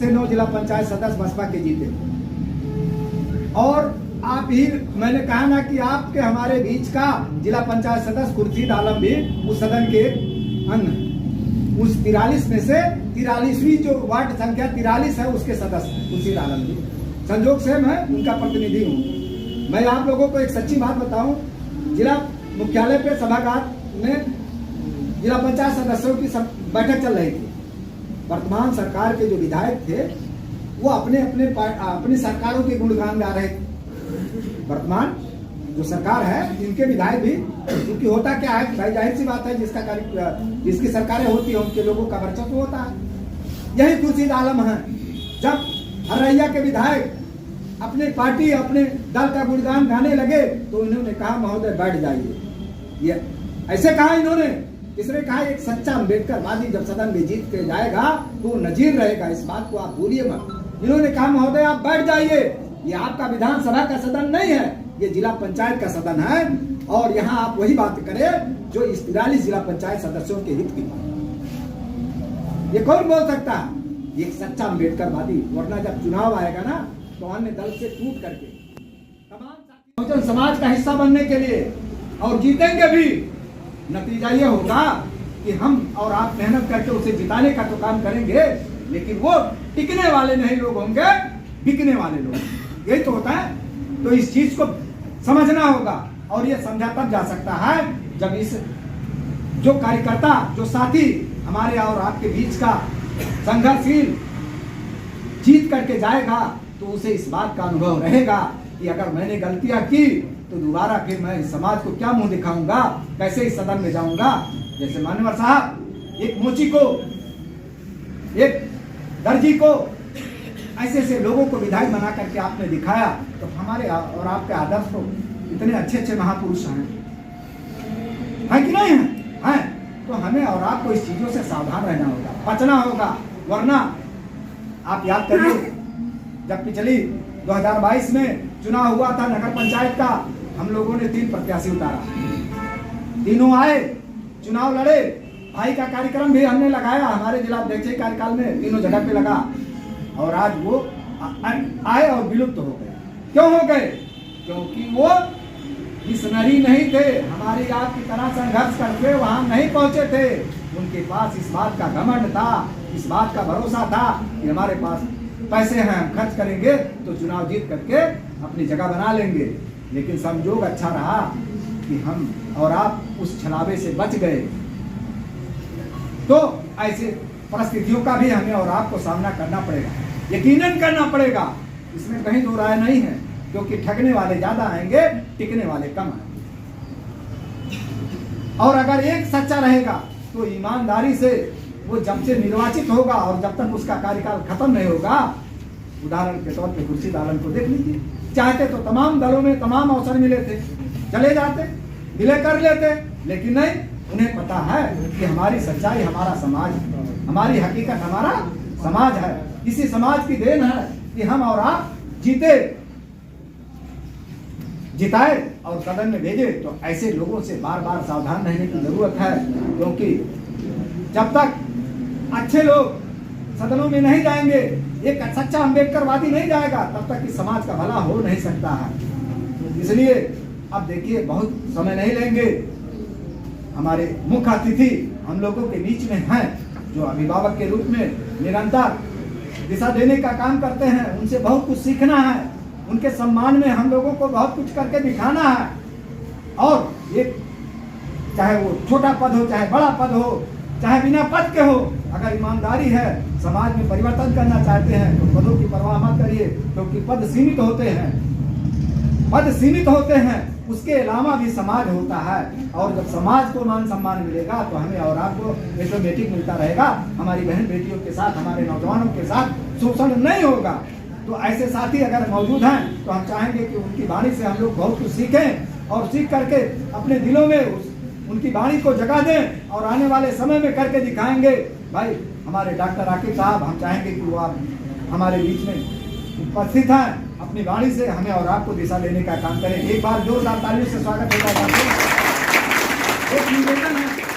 से 9 जिला पंचायत सदस्य बसपा के जीते। और आप ही, मैंने कहा ना कि आपके हमारे बीच का जिला पंचायत सदस्य खुर्शीद आलम भी उस सदन के अंग है। उस 43 में से 43वीं जो वार्ड संख्या 43 है उसके सदस्य खुर्शीद आलम भी। संजोग से मैं उनका प्रतिनिधि हूँ। मैं आप लोगों को एक सच्ची बात बताऊं, जिला मुख्यालय पे सभागार में जिला पंचायत सदस्यों की बैठक चल रही थी। वर्तमान सरकार के जो विधायक थे वो अपनी सरकारों के गुणगान गा रहे थे। वर्तमान जो सरकार है इनके विधायक भी, क्योंकि होता क्या है भाई, जाहिर सी बात है जिसकी सरकारें होती है उनके लोगों का वर्चस्व होता है। यही खुर्शीद आलम है। जब हरैया के विधायक अपने पार्टी अपने दल का गुणगान गाने लगे तो इन्होंने कहा महोदय बैठ जाइए। ये ऐसे कहा इन्होंने। इसने कहा एक सच्चा अम्बेडकरवादी जब सदन में जीत के जाएगा तो नजीर रहेगा, इस बात को आप भूलिए मत। इन्होंने कहा महोदय आप बैठ जाइए, ये आपका विधानसभा का सदन नहीं है, ये जिला पंचायत का सदन है और यहाँ आप वही बात करें जो इस 43 जिला पंचायत सदस्यों के हित की बात। ये कौन बोल सकता है? ये एक सच्चा अम्बेडकरवादी। वरना जब चुनाव आएगा ना तो अन्य दल से टूट करके तमाम बहुजन समाज का हिस्सा बनने के लिए और जीतेंगे भी। नतीजा ये होगा कि हम और आप मेहनत करके उसे जिताने का तो काम करेंगे, लेकिन वो टिकने वाले नहीं लोग होंगे, बिकने वाले लोग। यही तो होता है। तो इस चीज को समझना होगा और ये समझा तब जा सकता है जब इस जो कार्यकर्ता, जो साथी हमारे और आपके बीच का संघर्षशील जीत करके जाएगा तो उसे इस बात का अनुभव रहेगा कि अगर मैंने गलतियां की तो दोबारा फिर मैं इस समाज को क्या मुंह दिखाऊंगा, कैसे इस सदन में जाऊंगा। जैसे मान्यवर साहब एक मोची को, एक दर्जी को, ऐसे लोगों को विधायक बना करके आपने दिखाया तो हमारे और आपके आदर्श तो इतने अच्छे अच्छे महापुरुष हैं कि नहीं है? तो हमें और आपको इस चीजों से सावधान रहना होगा, बचना होगा। वरना आप याद करिए जब पिछली 2022 में चुनाव हुआ था नगर पंचायत का, हम लोगों ने 3 प्रत्याशी उतारा, तीनों आए, चुनाव लड़े। भाई का कार्यक्रम भी हमने लगाया हमारे जिला अध्यक्ष कार्यकाल में, तीनों जगह पे लगा। और आज वो आए और विलुप्त हो गए। क्यों हो गए? क्योंकि वो मिशनरी नहीं थे, हमारी आपकी तरह संघर्ष करके वहां नहीं पहुंचे थे। उनके पास इस बात का घमंड था, इस बात का भरोसा था कि हमारे पास पैसे हैं, हम खर्च करेंगे तो चुनाव जीत करके अपनी जगह बना लेंगे। लेकिन संजोग अच्छा रहा कि हम और आप उस छलावे से बच गए। तो ऐसे परिस्थितियों का भी हमें और आपको सामना करना पड़ेगा, यकीनन करना पड़ेगा। इसमें कहीं दो राय नहीं है, क्योंकि ठगने वाले ज्यादा आएंगे, टिकने वाले कम आएंगे। और अगर एक सच्चा रहेगा तो ईमानदारी से वो जब से निर्वाचित होगा और जब तक उसका कार्यकाल खत्म नहीं होगा, उदाहरण के तौर पे खुर्शीद आलम को देख लीजिए। चाहते तो तमाम दलों में तमाम अवसर मिले थे, चले जाते, मिले कर लेते, लेकिन नहीं, उन्हें पता है कि हमारी सच्चाई हमारा समाज, हमारी हकीकत हमारा समाज है। इसी समाज की देन है कि हम और आप जीते, जिताए और सदन में भेजे। तो ऐसे लोगों से बार बार सावधान रहने की जरूरत है, क्योंकि जब तक अच्छे लोग सदनों में नहीं जाएंगे, एक सच्चा अम्बेडकरवादी नहीं जाएगा, तब तक इस समाज का भला हो नहीं सकता है। इसलिए अब देखिए, बहुत समय नहीं लेंगे, हमारे मुख्य अतिथि हम लोगों के बीच में हैं, जो अभिभावक के रूप में निरंतर दिशा देने का काम करते हैं। उनसे बहुत कुछ सीखना है, उनके सम्मान में हम लोगों को बहुत कुछ करके दिखाना है। और एक चाहे वो छोटा पद हो, चाहे बड़ा पद हो, चाहे बिना पद के हो, अगर ईमानदारी है, समाज में परिवर्तन करना चाहते हैं तो पदों की परवाह मत करिए, क्योंकि पद सीमित होते हैं, पद सीमित होते हैं, उसके अलावा भी समाज होता है। और जब समाज को मान सम्मान मिलेगा तो हमें और आपको ऑटोमेटिक मिलता रहेगा। हमारी बहन बेटियों के साथ, हमारे नौजवानों के साथ शोषण नहीं होगा। तो ऐसे साथी अगर मौजूद हैं तो हम चाहेंगे कि उनकी वाणी से हम लोग बहुत कुछ सीखें और सीख करके अपने दिलों में उनकी वाणी को जगा दें और आने वाले समय में करके दिखाएंगे। भाई हमारे डॉक्टर आकिब साहब, हम चाहेंगे कि वो आप हमारे बीच में उपस्थित हैं, अपनी वाणी से हमें और आपको दिशा देने का काम करें। एक बार जोरदार तालियों से स्वागत होगा। एक निवेदन है।